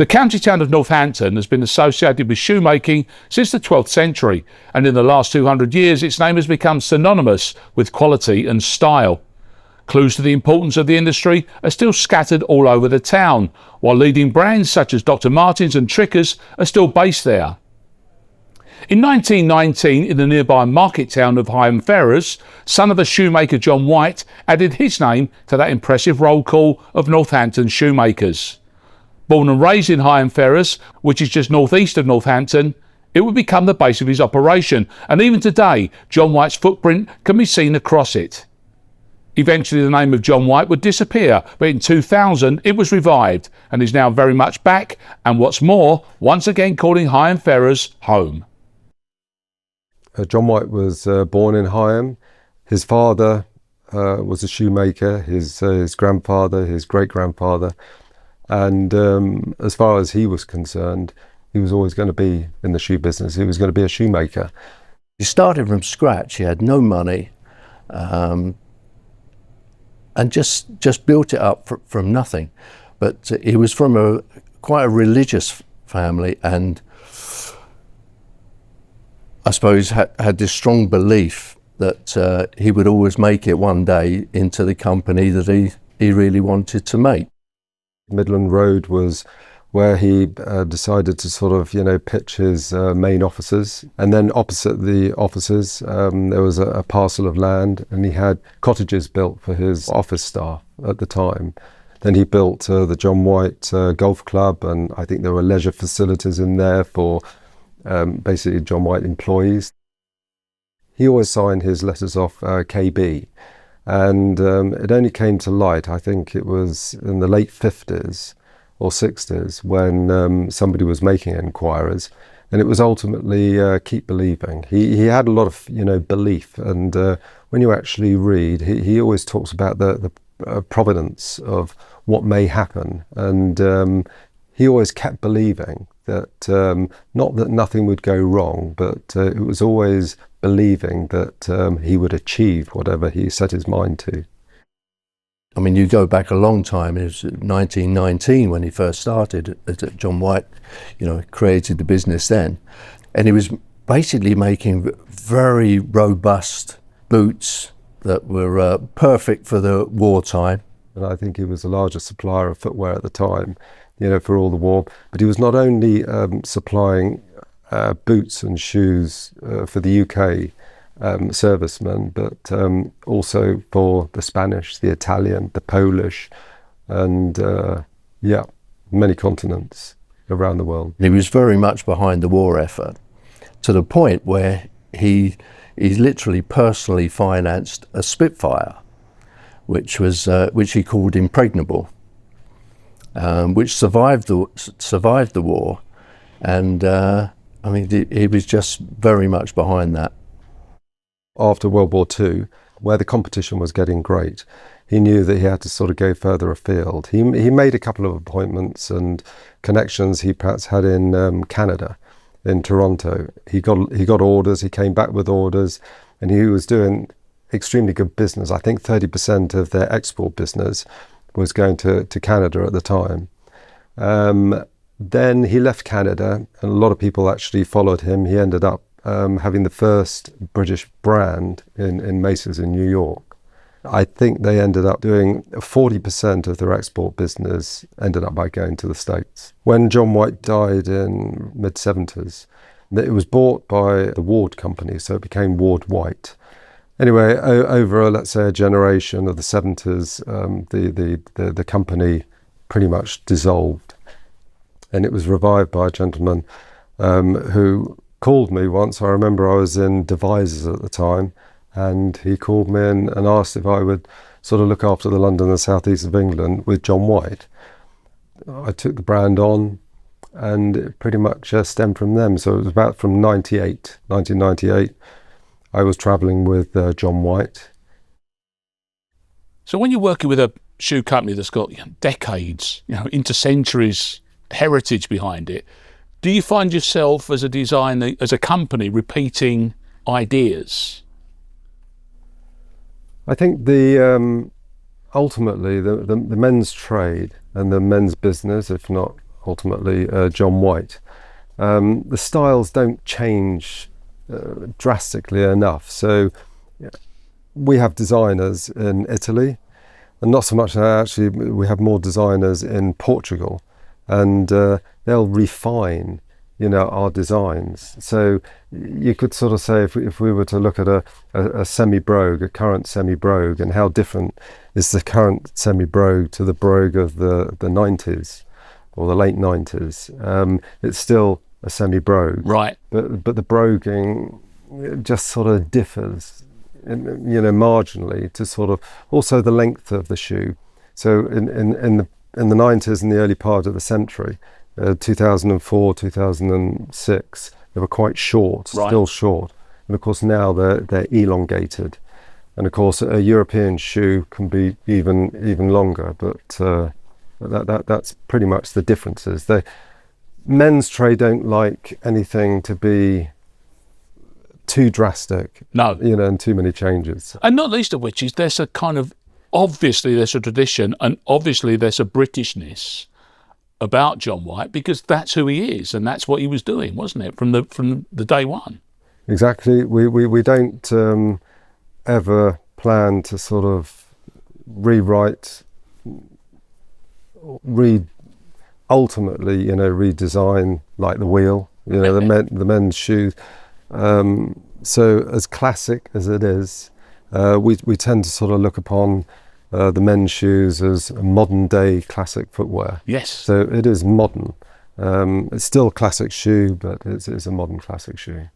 The county town of Northampton has been associated with shoemaking since the 12th century, and in the last 200 years its name has become synonymous with quality and style. Clues to the importance of the industry are still scattered all over the town, while leading brands such as Dr. Martens and Trickers are still based there. In 1919, in the nearby market town of Higham Ferrers, son of the shoemaker John White added his name to that impressive roll call of Northampton shoemakers. Born and raised in Higham Ferrers, which is just northeast of Northampton, it would become the base of his operation, and even today John White's footprint can be seen across it. Eventually the name of John White would disappear, but in 2000 it was revived and is now very much back, and what's more, once again calling Higham Ferrers home. John White was born in Higham. His father was a shoemaker, his grandfather, his great-grandfather, and as far as he was concerned, he was always going to be in the shoe business. He was going to be a shoemaker. He started from scratch. He had no money, and just built it up from nothing. But he was from quite a religious family, and I suppose had this strong belief that he would always make it one day into the company that he really wanted to make. Midland Road was where he decided to sort of, pitch his main offices. And then opposite the offices, there was a parcel of land, and he had cottages built for his office staff at the time. Then he built the John White Golf Club, and I think there were leisure facilities in there for basically John White employees. He always signed his letters off KB. And it only came to light, I think it was in the late 50s or 60s, when somebody was making inquiries, and it was ultimately keep believing. He had a lot of belief, and when you actually read, he always talks about the providence of what may happen, and he always kept believing that not that nothing would go wrong, but it was always believing that he would achieve whatever he set his mind to. I mean, you go back a long time. It was 1919 when he first started. John White, created the business then, and he was basically making very robust boots that were perfect for the wartime. And I think he was the largest supplier of footwear at the time, for all the war. But he was not only supplying boots and shoes for the UK servicemen, but also for the Spanish, the Italian, the Polish, and many continents around the world. He was very much behind the war effort, to the point where he literally personally financed a Spitfire, which he called impregnable, which survived the war, and he was just very much behind that. After World War II, where the competition was getting great, he knew that he had to sort of go further afield. He made a couple of appointments and connections he perhaps had in Canada, in Toronto. He got orders, he came back with orders, and he was doing extremely good business. I think 30% of their export business was going to Canada at the time. Then he left Canada, and a lot of people actually followed him. He ended up having the first British brand in Macy's in New York. I think they ended up doing 40% of their export business ended up by going to the States. When John White died in mid-70s, it was bought by the Ward company, so it became Ward White. Anyway, over, let's say, a generation of the 70s, the company pretty much dissolved. And it was revived by a gentleman who called me once. I remember I was in Devizes at the time, and he called me and asked if I would sort of look after the London and South East of England with John White. I took the brand on, and it pretty much stemmed from them. So it was about from 1998, I was travelling with John White. So when you're working with a shoe company that's got decades, into centuries heritage behind it, do you find yourself as a designer, as a company, repeating ideas? I think ultimately the men's trade and the men's business, if not ultimately John White. The styles don't change drastically enough. So we have designers in Italy, and not so much actually, we have more designers in Portugal, and they'll refine, our designs. So you could sort of say, if we were to look at a semi-brogue, a current semi-brogue, and how different is the current semi-brogue to the brogue of the 90s or the late 90s, it's still a semi-brogue. Right. But the broguing just sort of differs, marginally, to sort of also the length of the shoe. So in the 90s and the early part of the century, 2004, 2006, they were quite short, right. Still short. And of course now they're elongated. And of course a European shoe can be even longer, but that's pretty much the differences. Men's trade don't like anything to be too drastic. No. And too many changes. And not least of which is there's a kind of, obviously there's a tradition, and obviously there's a Britishness about John White, because that's who he is and that's what he was doing, wasn't it, from the day one? Exactly. We don't ever plan to sort of rewrite, ultimately, redesign like the wheel, the men's shoes. So as classic as it is, we tend to sort of look upon the men's shoes as modern day classic footwear. Yes. So it is modern. It's still a classic shoe, but it's a modern classic shoe.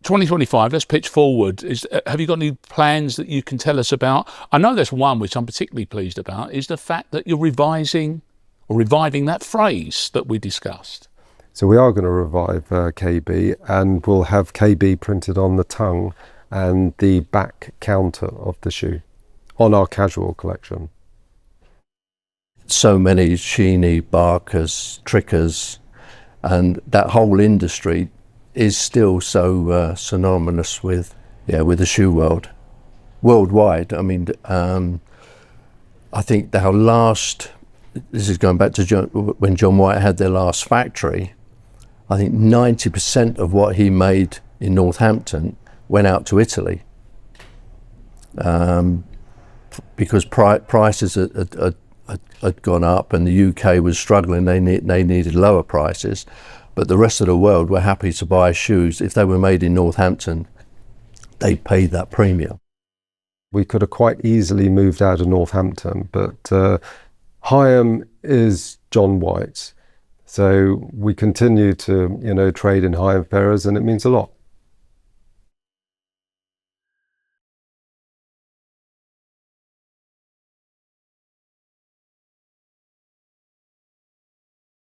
2025, let's pitch forward. Have you got any plans that you can tell us about? I know there's one which I'm particularly pleased about, is the fact that you're reviving that phrase that we discussed. So we are going to revive KB, and we'll have KB printed on the tongue and the back counter of the shoe on our casual collection. So many Sheeny, Barkers, Trickers, and that whole industry is still so synonymous with the shoe world. Worldwide, I mean, I think our last, this is going back to when John White had their last factory, I think 90% of what he made in Northampton went out to Italy, because prices had gone up and the UK was struggling. They needed lower prices, but the rest of the world were happy to buy shoes. If they were made in Northampton, they paid that premium. We could have quite easily moved out of Northampton, but Higham is John White. So we continue to, trade in Higham Ferrers, and it means a lot.